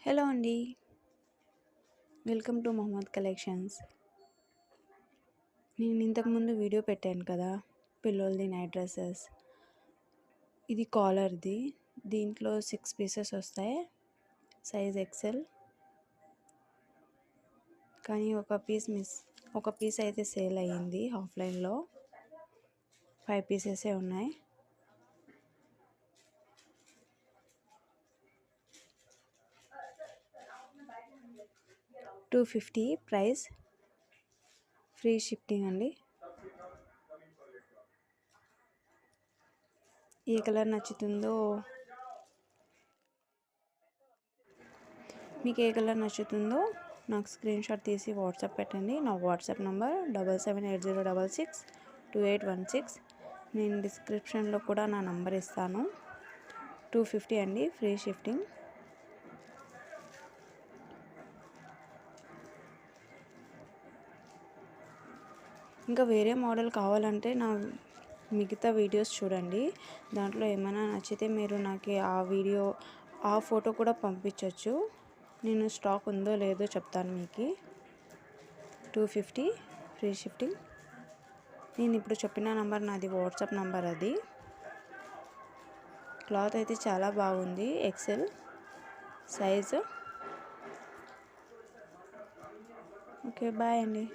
Hello అండి. Welcome to Mohammed collections. నేను ఇంతకుముందు వీడియో పెట్టాను కదా, పిల్లోలది నైట్ డ్రెస్సెస్. ఇది కాలర్ది. దీంట్లో 6 పీసెస్ వస్తాయి, సైజ్ ఎక్సెల్. కానీ ఒక పీస్ అయితే సేల్ అయ్యింది ఆఫ్లైన్లో. 5 పీసెసే ఉన్నాయి. $250 ప్రైస్, ఫ్రీ షిప్పింగ్ అండి. ఏ కలర్ నచ్చుతుందో, మీకు ఏ కలర్ నచ్చుతుందో నాకు స్క్రీన్ షాట్ తీసి వాట్సాప్ పెట్టండి. నా వాట్సాప్ నంబర్ 7780662816. నేను డిస్క్రిప్షన్లో కూడా నా నంబర్ ఇస్తాను. 250 అండి, ఫ్రీ షిఫ్టింగ్. ఇంకా వేరే మోడల్ కావాలంటే నా మిగతా వీడియోస్ చూడండి. దాంట్లో ఏమైనా నచ్చితే మీరు నాకు ఆ ఫోటో కూడా పంపించవచ్చు. నేను స్టాక్ ఉందో లేదో చెప్తాను మీకు. 250 ఫ్రీ షిఫ్టింగ్. నేను ఇప్పుడు చెప్పిన నంబర్ నాది వాట్సాప్ నంబర్. అది క్లాత్ అయితే చాలా బాగుంది, ఎక్సెల్ సైజు. ఓకే, బాయ్ అండి.